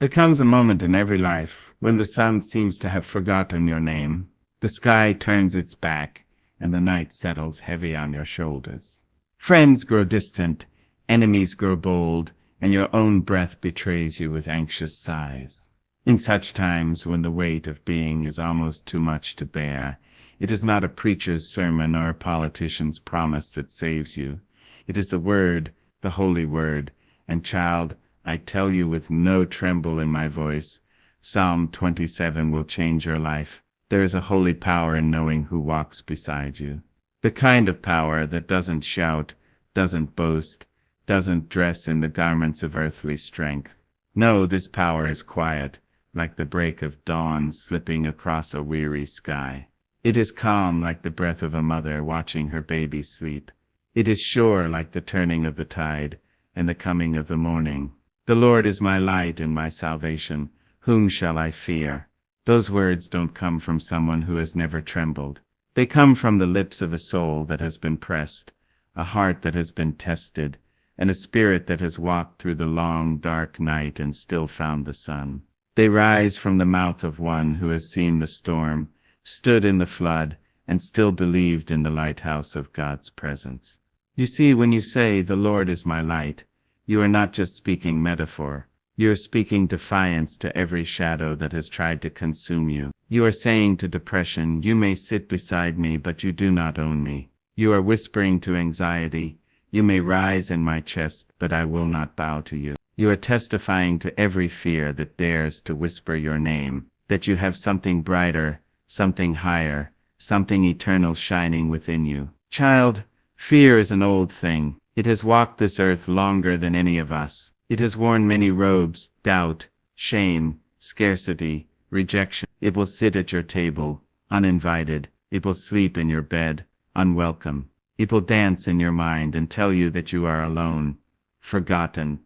There comes a moment in every life when the sun seems to have forgotten your name. The sky turns its back, and the night settles heavy on your shoulders. Friends grow distant, enemies grow bold, and your own breath betrays you with anxious sighs. In such times, when the weight of being is almost too much to bear, it is not a preacher's sermon or a politician's promise that saves you. It is the Word, the Holy Word, and child, I tell you with no tremble in my voice, Psalm 27 will change your life. There is a holy power in knowing who walks beside you. The kind of power that doesn't shout, doesn't boast, doesn't dress in the garments of earthly strength. No, this power is quiet, like the break of dawn slipping across a weary sky. It is calm like the breath of a mother watching her baby sleep. It is sure like the turning of the tide and the coming of the morning. The Lord is my light and my salvation. Whom shall I fear? Those words don't come from someone who has never trembled. They come from the lips of a soul that has been pressed, a heart that has been tested, and a spirit that has walked through the long, dark night and still found the sun. They rise from the mouth of one who has seen the storm, stood in the flood, and still believed in the lighthouse of God's presence. You see, when you say, "The Lord is my light," you are not just speaking metaphor. You are speaking defiance to every shadow that has tried to consume you. You are saying to depression, "You may sit beside me, but you do not own me." You are whispering to anxiety, "You may rise in my chest, but I will not bow to you." You are testifying to every fear that dares to whisper your name, that you have something brighter, something higher, something eternal shining within you. Child, fear is an old thing. It has walked this earth longer than any of us. It has worn many robes: doubt, shame, scarcity, rejection. It will sit at your table, uninvited. It will sleep in your bed, unwelcome. It will dance in your mind and tell you that you are alone, forgotten,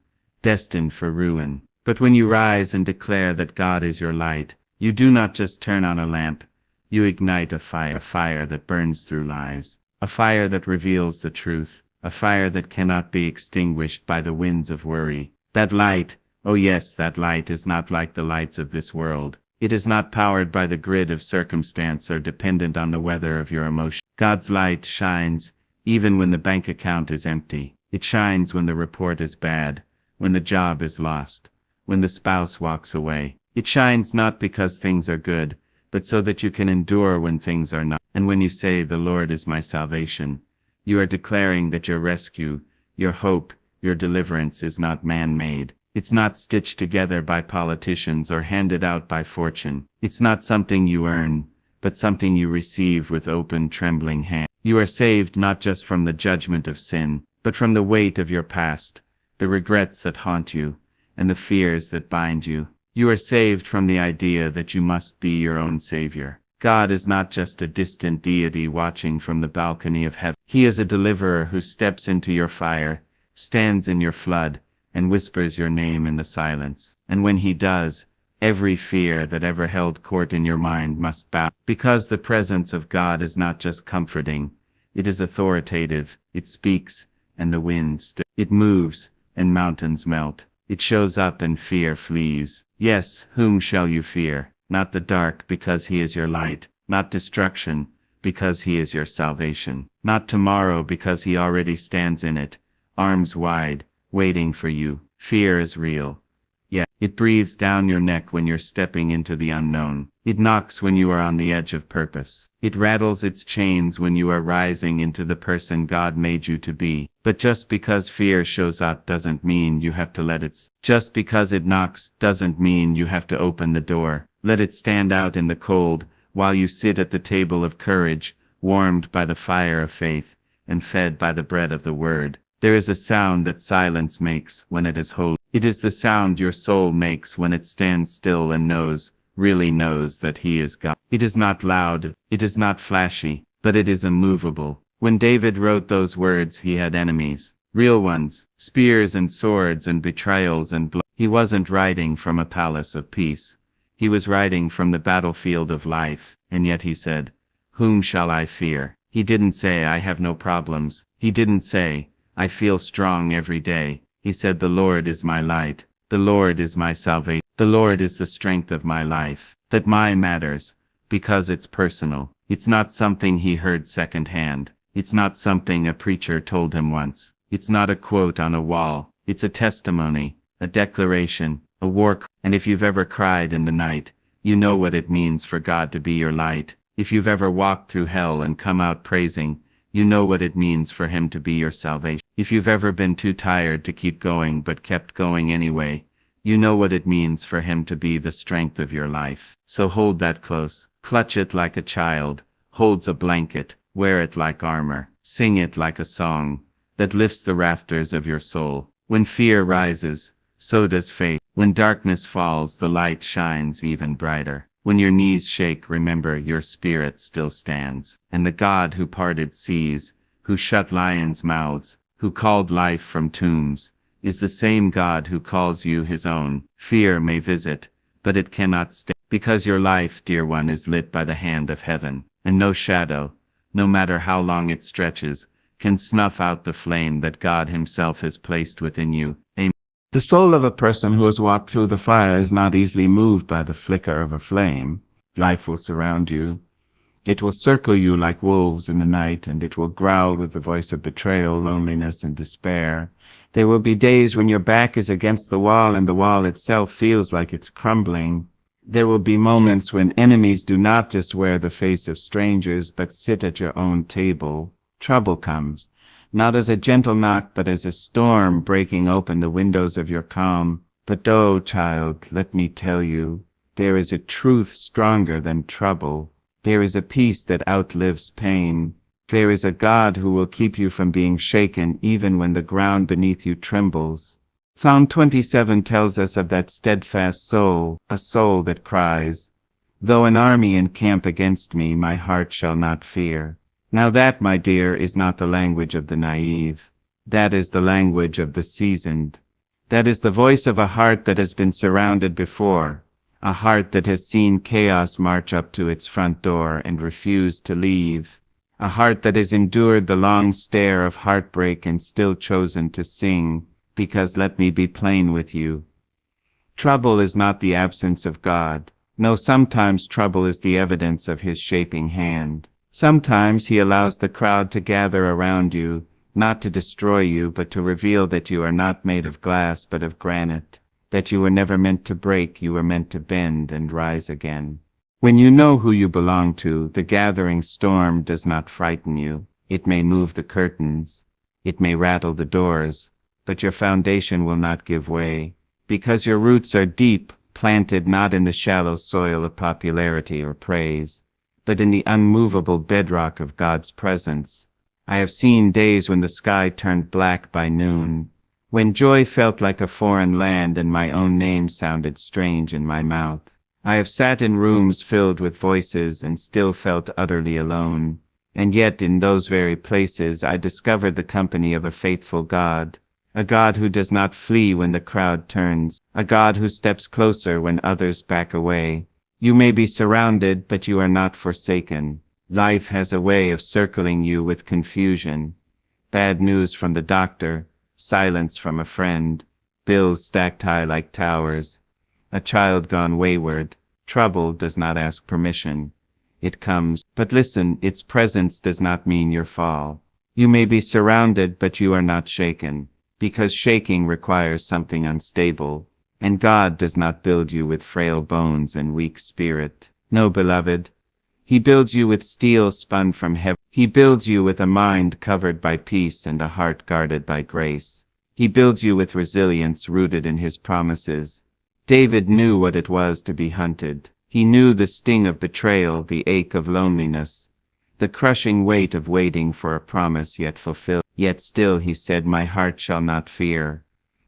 destined for ruin. But when you rise and declare that God is your light, you do not just turn on a lamp, you ignite a fire that burns through lies, a fire that reveals the truth, a fire that cannot be extinguished by the winds of worry. That light, oh yes, that light is not like the lights of this world. It is not powered by the grid of circumstance or dependent on the weather of your emotion. God's light shines even when the bank account is empty. It shines when the report is bad, when the job is lost, when the spouse walks away. It shines not because things are good, but so that you can endure when things are not. And when you say, "The Lord is my salvation," you are declaring that your rescue, your hope, your deliverance is not man-made. It's not stitched together by politicians or handed out by fortune. It's not something you earn, but something you receive with open, trembling hands. You are saved not just from the judgment of sin, but from the weight of your past, the regrets that haunt you, and the fears that bind you. You are saved from the idea that you must be your own savior. God is not just a distant deity watching from the balcony of heaven. He is a deliverer who steps into your fire, stands in your flood, and whispers your name in the silence. And when he does, every fear that ever held court in your mind must bow. Because the presence of God is not just comforting, it is authoritative. It speaks, and the wind stirs. It moves, and mountains melt. It shows up and fear flees. Yes, whom shall you fear? Not the dark, because he is your light. Not destruction, because he is your salvation. Not tomorrow, because he already stands in it, arms wide, waiting for you. Fear is real. Yeah, it breathes down your neck when you're stepping into the unknown. It knocks when you are on the edge of purpose. It rattles its chains when you are rising into the person God made you to be. But just because fear shows up doesn't mean you have to let it. Just because it knocks doesn't mean you have to open the door. Let it stand out in the cold while you sit at the table of courage, warmed by the fire of faith and fed by the bread of the word. There is a sound that silence makes when it is holy. It is the sound your soul makes when it stands still and knows, really knows that he is God. It is not loud, it is not flashy, but it is immovable. When David wrote those words, he had enemies, real ones, spears and swords and betrayals and blood. He wasn't writing from a palace of peace. He was writing from the battlefield of life, and yet he said, "Whom shall I fear?" He didn't say, "I have no problems." He didn't say, "I feel strong every day." He said, "The Lord is my light. The Lord is my salvation." The Lord is the strength of my life. That my matters, because it's personal. It's not something he heard secondhand. It's not something a preacher told him once. It's not a quote on a wall. It's a testimony, a declaration, a war cry. And if you've ever cried in the night, you know what it means for God to be your light. If you've ever walked through hell and come out praising, you know what it means for him to be your salvation. If you've ever been too tired to keep going but kept going anyway, you know what it means for him to be the strength of your life. So hold that close. Clutch it like a child holds a blanket. Wear it like armor. Sing it like a song that lifts the rafters of your soul. When fear rises, so does faith. When darkness falls, the light shines even brighter. When your knees shake, remember your spirit still stands. And the God who parted seas, who shut lions' mouths, who called life from tombs, is the same God who calls you his own. Fear may visit, but it cannot stay. Because your life, dear one, is lit by the hand of heaven, and no shadow, no matter how long it stretches, can snuff out the flame that God himself has placed within you. Amen. The soul of a person who has walked through the fire is not easily moved by the flicker of a flame. Life will surround you. It will circle you like wolves in the night, and it will growl with the voice of betrayal, loneliness, and despair. There will be days when your back is against the wall and the wall itself feels like it's crumbling. There will be moments when enemies do not just wear the face of strangers, but sit at your own table. Trouble comes, not as a gentle knock, but as a storm breaking open the windows of your calm. But oh, child, let me tell you, there is a truth stronger than trouble. There is a peace that outlives pain. There is a God who will keep you from being shaken even when the ground beneath you trembles. Psalm 27 tells us of that steadfast soul, a soul that cries, "Though an army encamp against me, my heart shall not fear." Now that, my dear, is not the language of the naive. That is the language of the seasoned. That is the voice of a heart that has been surrounded before, a heart that has seen chaos march up to its front door and refused to leave, a heart that has endured the long stare of heartbreak and still chosen to sing, because let me be plain with you. Trouble is not the absence of God. No, sometimes trouble is the evidence of his shaping hand. Sometimes he allows the crowd to gather around you, not to destroy you, but to reveal that you are not made of glass but of granite, that you were never meant to break, you were meant to bend and rise again. When you know who you belong to, the gathering storm does not frighten you. It may move the curtains, it may rattle the doors, but your foundation will not give way, because your roots are deep, planted not in the shallow soil of popularity or praise, but in the unmovable bedrock of God's presence. I have seen days when the sky turned black by noon, when joy felt like a foreign land and my own name sounded strange in my mouth. I have sat in rooms filled with voices and still felt utterly alone, and yet in those very places I discovered the company of a faithful God, a God who does not flee when the crowd turns, a God who steps closer when others back away. You may be surrounded, but you are not forsaken. Life has a way of circling you with confusion. Bad news from the doctor, silence from a friend, bills stacked high like towers, a child gone wayward. Trouble does not ask permission. It comes, but listen, its presence does not mean your fall. You may be surrounded, but you are not shaken, because shaking requires something unstable. And God does not build you with frail bones and weak spirit. No, beloved. He builds you with steel spun from heaven. He builds you with a mind covered by peace and a heart guarded by grace. He builds you with resilience rooted in his promises. David knew what it was to be hunted. He knew the sting of betrayal, the ache of loneliness, the crushing weight of waiting for a promise yet fulfilled. Yet still he said, "My heart shall not fear."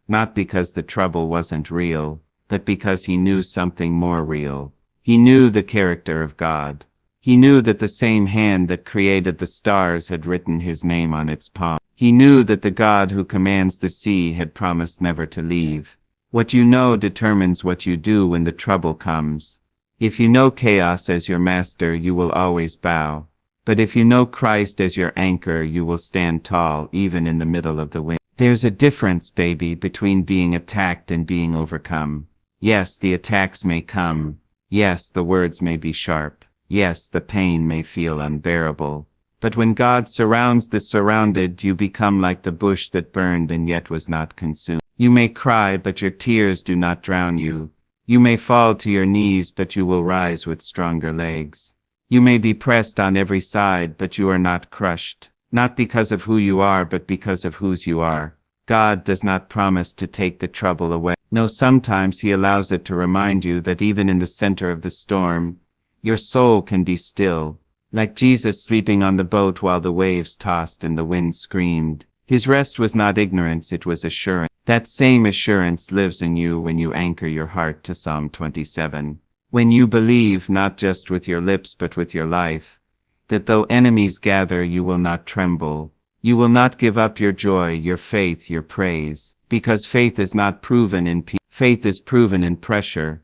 Not because the trouble wasn't real, but because he knew something more real. He knew the character of God. He knew that the same hand that created the stars had written his name on its palm. He knew that the God who commands the sea had promised never to leave. What you know determines what you do when the trouble comes. If you know chaos as your master, you will always bow. But if you know Christ as your anchor, you will stand tall even in the middle of the wind. There's a difference, baby, between being attacked and being overcome. Yes, the attacks may come. Yes, the words may be sharp. Yes, the pain may feel unbearable. But when God surrounds the surrounded, you become like the bush that burned and yet was not consumed. You may cry, but your tears do not drown you. You may fall to your knees, but you will rise with stronger legs. You may be pressed on every side, but you are not crushed. Not because of who you are, but because of whose you are. God does not promise to take the trouble away. No, sometimes He allows it to remind you that even in the center of the storm, your soul can be still. Like Jesus sleeping on the boat while the waves tossed and the wind screamed. His rest was not ignorance, it was assurance. That same assurance lives in you when you anchor your heart to Psalm 27. When you believe, not just with your lips but with your life, that though enemies gather you will not tremble. You will not give up your joy, your faith, your praise. Because faith is not proven in peace. Faith is proven in pressure.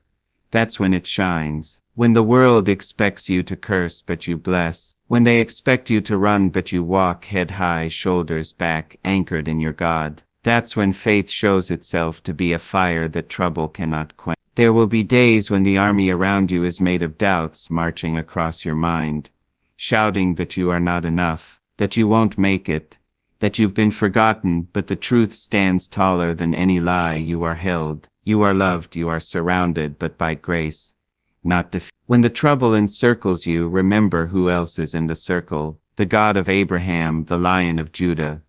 That's when it shines. When the world expects you to curse but you bless. When they expect you to run but you walk head high, shoulders back, anchored in your God. That's when faith shows itself to be a fire that trouble cannot quench. There will be days when the army around you is made of doubts marching across your mind, shouting that you are not enough, that you won't make it, that you've been forgotten, but the truth stands taller than any lie. You are held, you are loved, you are surrounded, but by grace, not defeat. When the trouble encircles you, remember who else is in the circle. The God of Abraham, the Lion of Judah,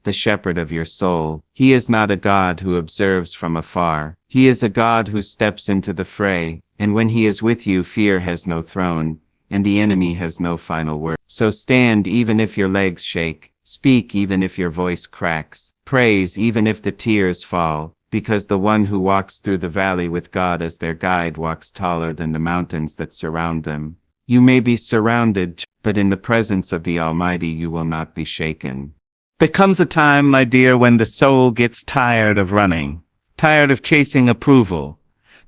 the shepherd of your soul. He is not a God who observes from afar. He is a God who steps into the fray, and when He is with you, fear has no throne, and the enemy has no final word. So stand even if your legs shake, speak even if your voice cracks, praise even if the tears fall, because the one who walks through the valley with God as their guide walks taller than the mountains that surround them. You may be surrounded, but in the presence of the Almighty you will not be shaken. There comes a time, my dear, when the soul gets tired of running, tired of chasing approval,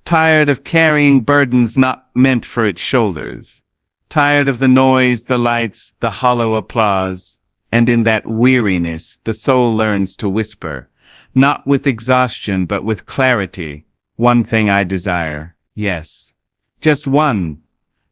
tired of carrying burdens not meant for its shoulders, tired of the noise, the lights, the hollow applause, and in that weariness the soul learns to whisper, not with exhaustion but with clarity, one thing I desire, yes, just one.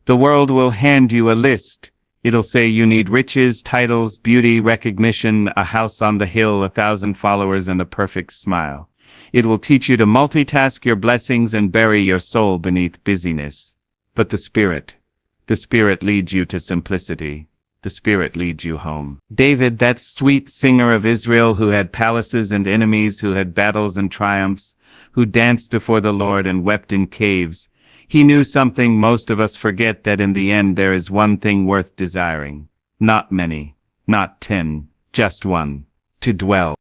The world will hand you a list. It'll say you need riches, titles, beauty, recognition, a house on the hill, 1,000 followers, and a perfect smile. It will teach you to multitask your blessings and bury your soul beneath busyness. But the Spirit leads you to simplicity. The Spirit leads you home. David, that sweet singer of Israel who had palaces and enemies, who had battles and triumphs, who danced before the Lord and wept in caves, he knew something most of us forget, that in the end there is one thing worth desiring. Not many, not 10, just one. To dwell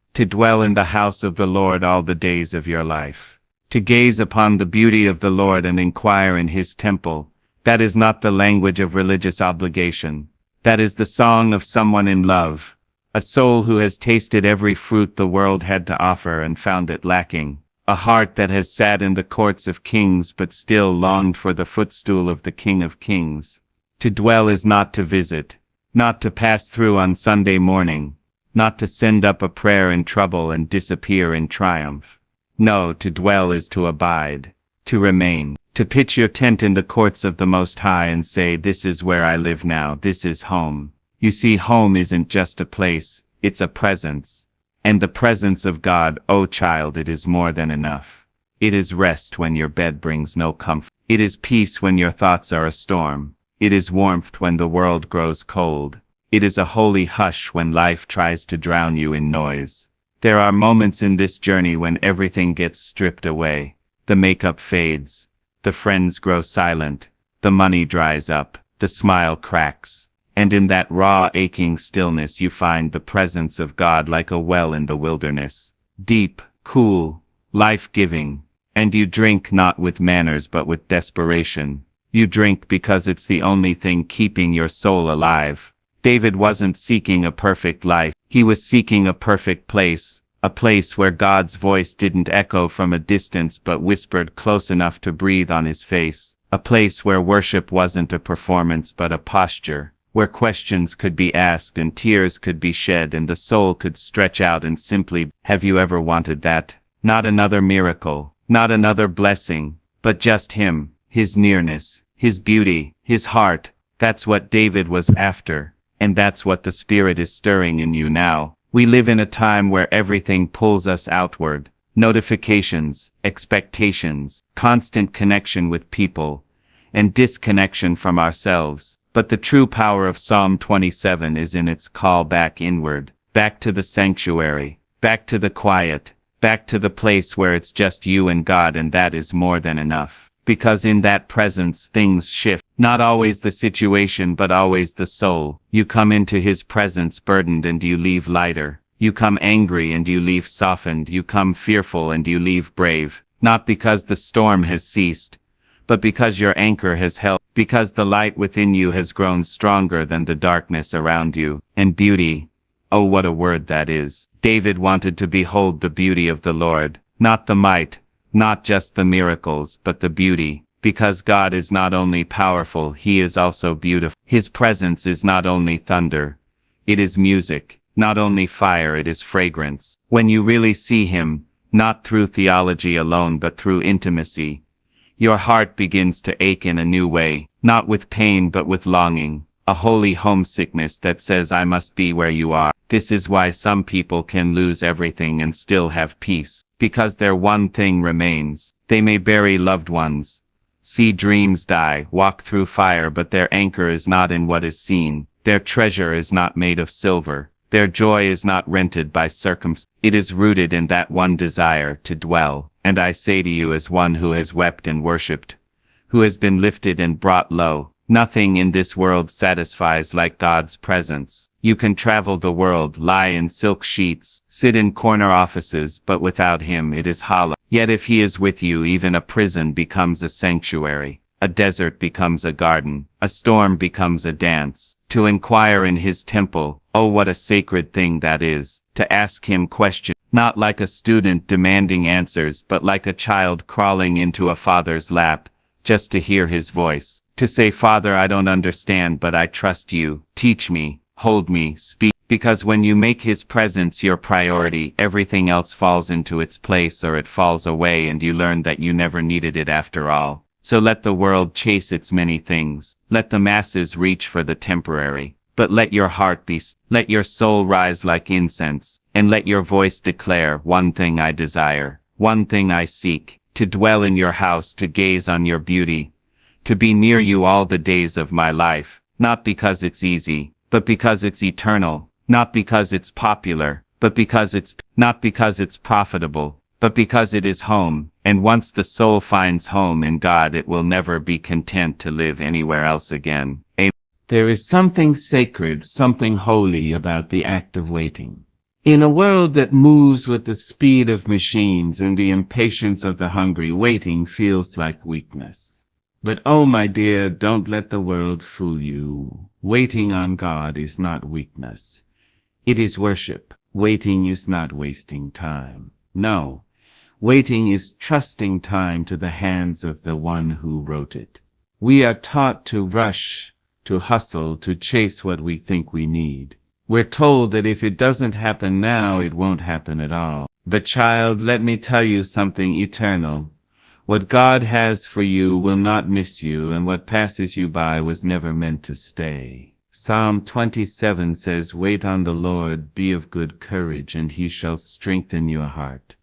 in the house of the Lord all the days of your life. To gaze upon the beauty of the Lord and inquire in His temple. That is not the language of religious obligation. That is the song of someone in love. A soul who has tasted every fruit the world had to offer and found it lacking. A heart that has sat in the courts of kings but still longed for the footstool of the King of Kings. To dwell is not to visit, not to pass through on Sunday morning, not to send up a prayer in trouble and disappear in triumph. No, to dwell is to abide, to remain, to pitch your tent in the courts of the Most High and say, this is where I live now, this is home. You see, home isn't just a place, it's a presence. And the presence of God, oh child, it is more than enough. It is rest when your bed brings no comfort. It is peace when your thoughts are a storm. It is warmth when the world grows cold. It is a holy hush when life tries to drown you in noise. There are moments in this journey when everything gets stripped away. The makeup fades. The friends grow silent. The money dries up. The smile cracks. And in that raw, aching stillness you find the presence of God like a well in the wilderness. Deep, cool, life-giving. And you drink not with manners but with desperation. You drink because it's the only thing keeping your soul alive. David wasn't seeking a perfect life. He was seeking a perfect place. A place where God's voice didn't echo from a distance but whispered close enough to breathe on his face. A place where worship wasn't a performance but a posture. Where questions could be asked and tears could be shed and the soul could stretch out and simply, have you ever wanted that? Not another miracle, not another blessing, but just him, his nearness, his beauty, his heart. That's what David was after, and that's what the Spirit is stirring in you now. We live in a time where everything pulls us outward. Notifications, expectations, constant connection with people, and disconnection from ourselves. But the true power of Psalm 27 is in its call back inward, back to the sanctuary, back to the quiet, back to the place where it's just you and God, and that is more than enough. Because in that presence things shift. Not always the situation, but always the soul. You come into His presence burdened and you leave lighter. You come angry and you leave softened. You come fearful and you leave brave. Not because the storm has ceased, but because your anchor has held. Because the light within you has grown stronger than the darkness around you. And beauty, oh what a word that is. David wanted to behold the beauty of the Lord, not the might, not just the miracles, but the beauty. Because God is not only powerful, He is also beautiful. His presence is not only thunder, it is music. Not only fire, it is fragrance. When you really see Him, not through theology alone but through intimacy, your heart begins to ache in a new way, not with pain but with longing, a holy homesickness that says I must be where you are. This is why some people can lose everything and still have peace, because their one thing remains. They may bury loved ones, see dreams die, walk through fire, but their anchor is not in what is seen. Their treasure is not made of silver. Their joy is not rented by circumstance. It is rooted in that one desire to dwell. And I say to you, as one who has wept and worshipped, who has been lifted and brought low, nothing in this world satisfies like God's presence. You can travel the world, lie in silk sheets, sit in corner offices, but without Him it is hollow. Yet if He is with you, even a prison becomes a sanctuary. A desert becomes a garden. A storm becomes a dance. To inquire in His temple, oh what a sacred thing that is. To ask Him questions, not like a student demanding answers, but like a child crawling into a father's lap, just to hear His voice. To say, Father, I don't understand, but I trust you. Teach me, hold me, speak. Because when you make His presence your priority, everything else falls into its place, or it falls away, and you learn that you never needed it after all. So let the world chase its many things. Let the masses reach for the temporary. But let your heart be, let your soul rise like incense, and let your voice declare, one thing I desire, one thing I seek, to dwell in your house, to gaze on your beauty, to be near you all the days of my life, not because it's easy, but because it's eternal, not because it's popular, but because it's, not because it's profitable, but because it is home. And once the soul finds home in God, it will never be content to live anywhere else again. Amen. There is something sacred, something holy about the act of waiting. In a world that moves with the speed of machines and the impatience of the hungry, waiting feels like weakness. But oh my dear, don't let the world fool you. Waiting on God is not weakness. It is worship. Waiting is not wasting time. No. Waiting is trusting time to the hands of the one who wrote it. We are taught to rush, to hustle, to chase what we think we need. We're told that if it doesn't happen now, it won't happen at all. But child, let me tell you something eternal. What God has for you will not miss you, and what passes you by was never meant to stay. Psalm 27 says, wait on the Lord, be of good courage, and He shall strengthen your heart.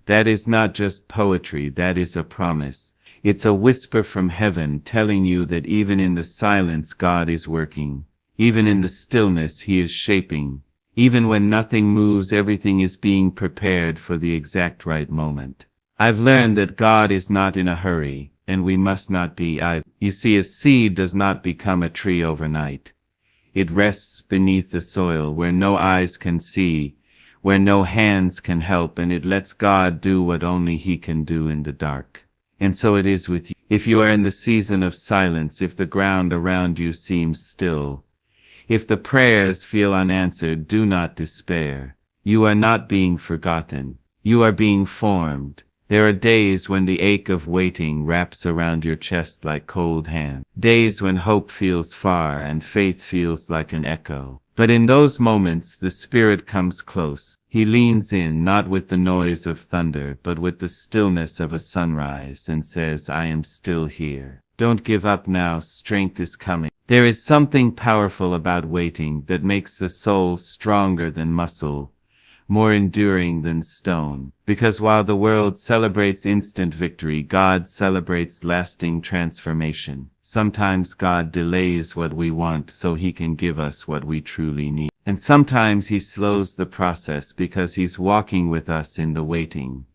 That is not just poetry, that is a promise. It's a whisper from heaven telling you that even in the silence God is working. Even in the stillness He is shaping. Even when nothing moves, everything is being prepared for the exact right moment. I've learned that God is not in a hurry, and we must not be either. You see, a seed does not become a tree overnight. It rests beneath the soil where no eyes can see, where no hands can help, and it lets God do what only He can do in the dark. And so it is with you. If you are in the season of silence, if the ground around you seems still, if the prayers feel unanswered, do not despair. You are not being forgotten. You are being formed. There are days when the ache of waiting wraps around your chest like cold hands. Days when hope feels far and faith feels like an echo. But in those moments the Spirit comes close. He leans in, not with the noise of thunder, but with the stillness of a sunrise, and says, I am still here. Don't give up now, strength is coming. There is something powerful about waiting that makes the soul stronger than muscle, more enduring than stone. Because while the world celebrates instant victory, God celebrates lasting transformation. Sometimes God delays what we want so He can give us what we truly need. And sometimes He slows the process because He's walking with us in the waiting.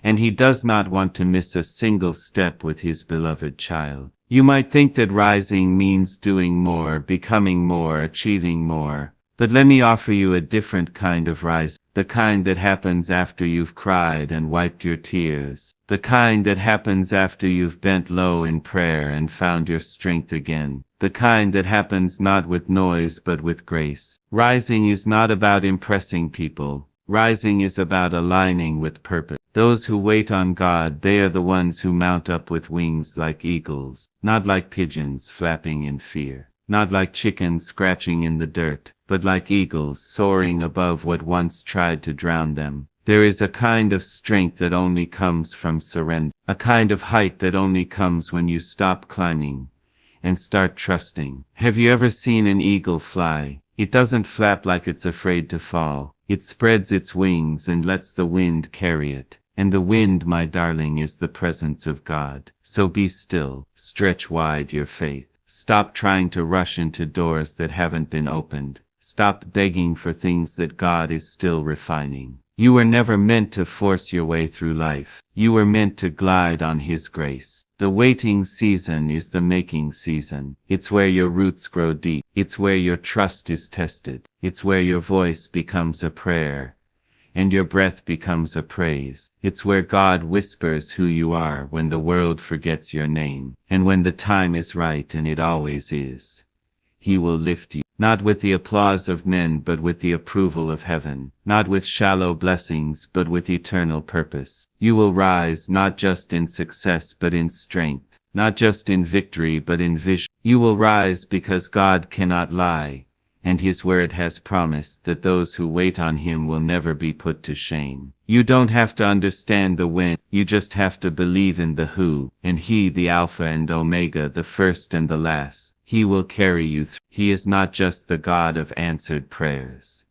And He does not want to miss a single step with His beloved child. You might think that rising means doing more, becoming more, achieving more. But let me offer you a different kind of rise. The kind that happens after you've cried and wiped your tears. The kind that happens after you've bent low in prayer and found your strength again. The kind that happens not with noise but with grace. Rising is not about impressing people. Rising is about aligning with purpose. Those who wait on God, they are the ones who mount up with wings like eagles, not like pigeons flapping in fear. Not like chickens scratching in the dirt, but like eagles soaring above what once tried to drown them. There is a kind of strength that only comes from surrender, a kind of height that only comes when you stop climbing and start trusting. Have you ever seen an eagle fly? It doesn't flap like it's afraid to fall. It spreads its wings and lets the wind carry it. And the wind, my darling, is the presence of God. So be still, stretch wide your faith. Stop trying to rush into doors that haven't been opened. Stop begging for things that God is still refining. You were never meant to force your way through life. You were meant to glide on His grace. The waiting season is the making season. It's where your roots grow deep. It's where your trust is tested. It's where your voice becomes a prayer and your breath becomes a praise. It's where God whispers who you are when the world forgets your name. And when the time is right, and it always is, He will lift you. Not with the applause of men, but with the approval of heaven. Not with shallow blessings, but with eternal purpose. You will rise not just in success, but in strength. Not just in victory, but in vision. You will rise because God cannot lie. And His word has promised that those who wait on Him will never be put to shame. You don't have to understand the when, you just have to believe in the who, and He, the Alpha and Omega, the first and the last. He will carry you through. He is not just the God of answered prayers.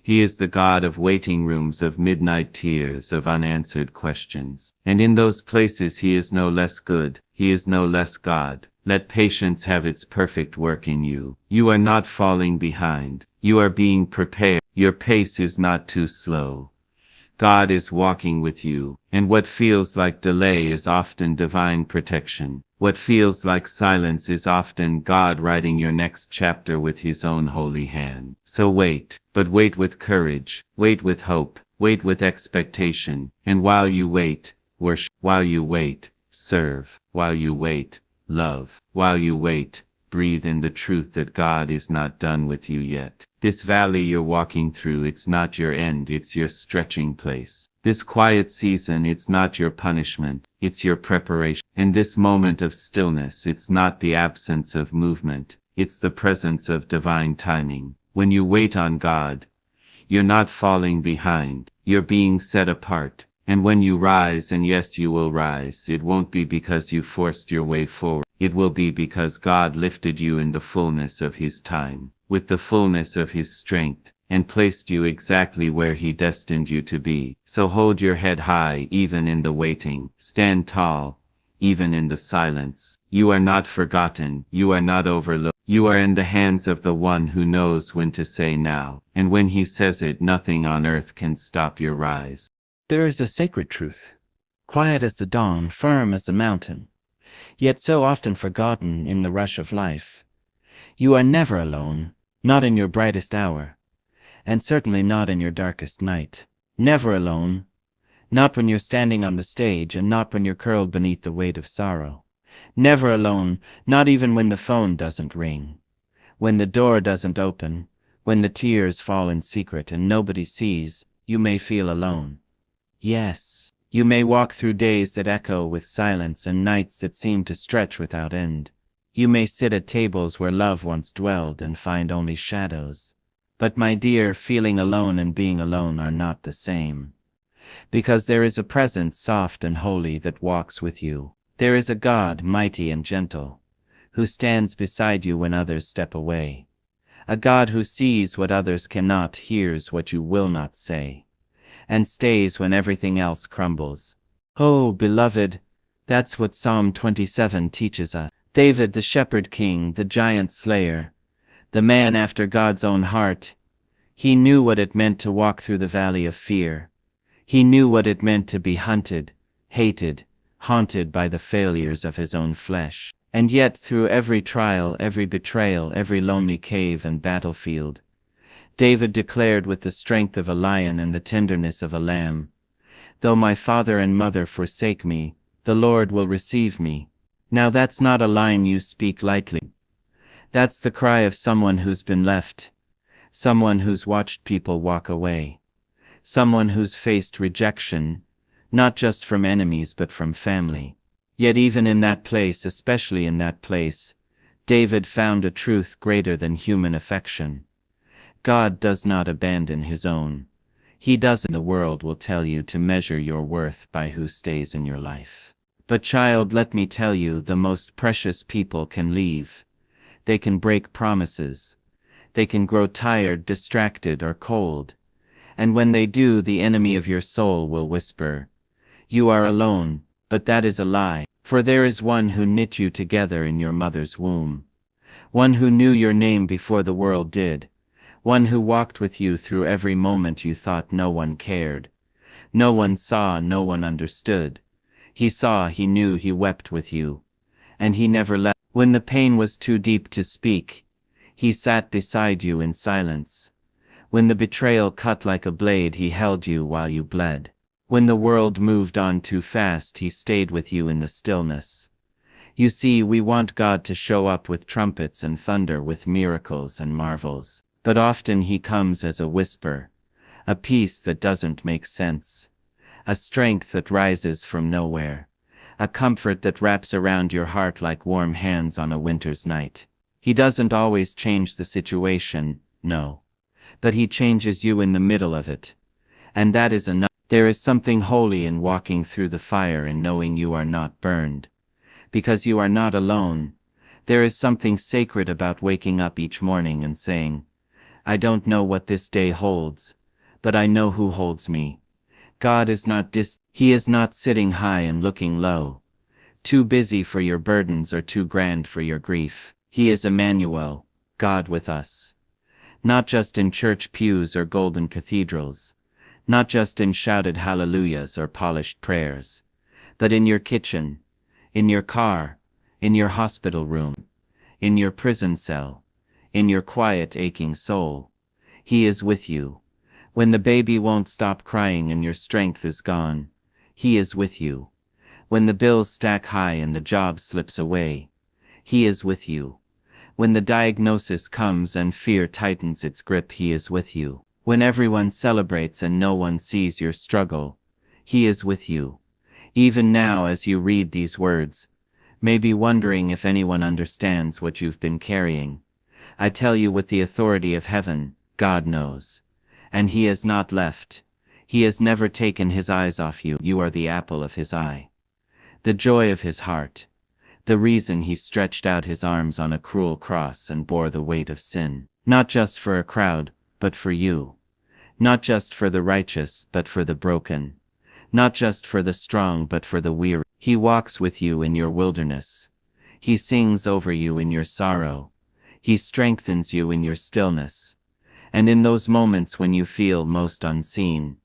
He is the God of waiting rooms, of midnight tears, of unanswered questions. And in those places He is no less good, He is no less God. Let patience have its perfect work in you. You are not falling behind. You are being prepared. Your pace is not too slow. God is walking with you, and what feels like delay is often divine protection. What feels like silence is often God writing your next chapter with His own holy hand. So wait, but wait with courage, wait with hope, wait with expectation, and while you wait, worship. While you wait, serve. While you wait, love. While you wait, breathe in the truth that God is not done with you yet. This valley you're walking through, it's not your end, it's your stretching place. This quiet season, it's not your punishment, it's your preparation. And this moment of stillness, it's not the absence of movement, it's the presence of divine timing. When you wait on God, you're not falling behind, you're being set apart. And when you rise, and yes, you will rise, it won't be because you forced your way forward. It will be because God lifted you in the fullness of His time, with the fullness of His strength, and placed you exactly where He destined you to be. So hold your head high even in the waiting. Stand tall, even in the silence. You are not forgotten. You are not overlooked. You are in the hands of the One who knows when to say now. And when He says it, nothing on earth can stop your rise. There is a sacred truth, quiet as the dawn, firm as the mountain, yet so often forgotten in the rush of life. You are never alone, not in your brightest hour, and certainly not in your darkest night. Never alone, not when you're standing on the stage and not when you're curled beneath the weight of sorrow. Never alone, not even when the phone doesn't ring, when the door doesn't open, when the tears fall in secret and nobody sees. You may feel alone. Yes, you may walk through days that echo with silence and nights that seem to stretch without end. You may sit at tables where love once dwelled and find only shadows. But my dear, feeling alone and being alone are not the same. Because there is a presence soft and holy that walks with you. There is a God, mighty and gentle, who stands beside you when others step away. A God who sees what others cannot, hears what you will not say, and stays when everything else crumbles. Oh, beloved, that's what Psalm 27 teaches us. David, the shepherd king, the giant slayer, the man after God's own heart, he knew what it meant to walk through the valley of fear. He knew what it meant to be hunted, hated, haunted by the failures of his own flesh. And yet through every trial, every betrayal, every lonely cave and battlefield, David declared with the strength of a lion and the tenderness of a lamb, "Though my father and mother forsake me, the Lord will receive me." Now that's not a line you speak lightly. That's the cry of someone who's been left, someone who's watched people walk away, someone who's faced rejection, not just from enemies but from family. Yet even in that place, especially in that place, David found a truth greater than human affection. God does not abandon his own. He doesn't. The world will tell you to measure your worth by who stays in your life. But child, let me tell you, the most precious people can leave. They can break promises. They can grow tired, distracted, or cold. And when they do, the enemy of your soul will whisper, "You are alone," but that is a lie. For there is one who knit you together in your mother's womb. One who knew your name before the world did. One who walked with you through every moment you thought no one cared. No one saw, no one understood. He saw, he knew, he wept with you. And he never left. When the pain was too deep to speak, he sat beside you in silence. When the betrayal cut like a blade, he held you while you bled. When the world moved on too fast, he stayed with you in the stillness. You see, we want God to show up with trumpets and thunder, with miracles and marvels. But often he comes as a whisper, a peace that doesn't make sense, a strength that rises from nowhere, a comfort that wraps around your heart like warm hands on a winter's night. He doesn't always change the situation, no. But he changes you in the middle of it. And that is enough. There is something holy in walking through the fire and knowing you are not burned. Because you are not alone. There is something sacred about waking up each morning and saying, "I don't know what this day holds, but I know who holds me." God is not He is not sitting high and looking low, too busy for your burdens or too grand for your grief. He is Emmanuel, God with us. Not just in church pews or golden cathedrals, not just in shouted hallelujahs or polished prayers, but in your kitchen, in your car, in your hospital room, in your prison cell, in your quiet aching soul. He is with you. When the baby won't stop crying and your strength is gone, he is with you. When the bills stack high and the job slips away, he is with you. When the diagnosis comes and fear tightens its grip, he is with you. When everyone celebrates and no one sees your struggle, he is with you. Even now, as you read these words, maybe wondering if anyone understands what you've been carrying, I tell you with the authority of heaven, God knows. And he has not left. He has never taken his eyes off you. You are the apple of his eye, the joy of his heart, the reason he stretched out his arms on a cruel cross and bore the weight of sin. Not just for a crowd, but for you. Not just for the righteous, but for the broken. Not just for the strong, but for the weary. He walks with you in your wilderness. He sings over you in your sorrow. He strengthens you in your stillness. And in those moments when you feel most unseen,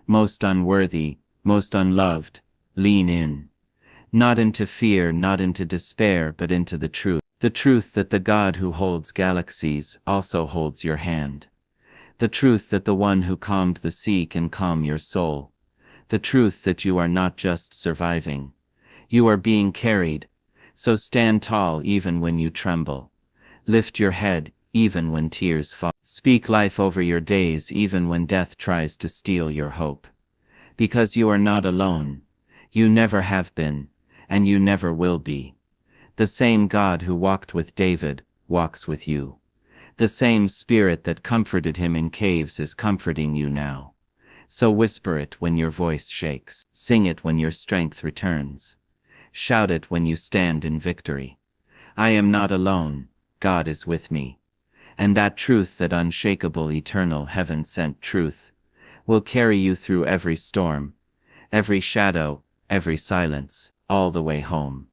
most unworthy, most unloved, lean in. Not into fear, not into despair, but into the truth. The truth that the God who holds galaxies also holds your hand. The truth that the one who calmed the sea can calm your soul. The truth that you are not just surviving. You are being carried. So stand tall even when you tremble. Lift your head even when tears fall. Speak life over your days even when death tries to steal your hope. Because you are not alone. You never have been, and you never will be. The same God who walked with David walks with you. The same spirit that comforted him in caves is comforting you now. So whisper it when your voice shakes. Sing it when your strength returns. Shout it when you stand in victory. I am not alone, God is with me. And that truth, that unshakable, eternal, heaven-sent truth, will carry you through every storm, every shadow, every silence, all the way home.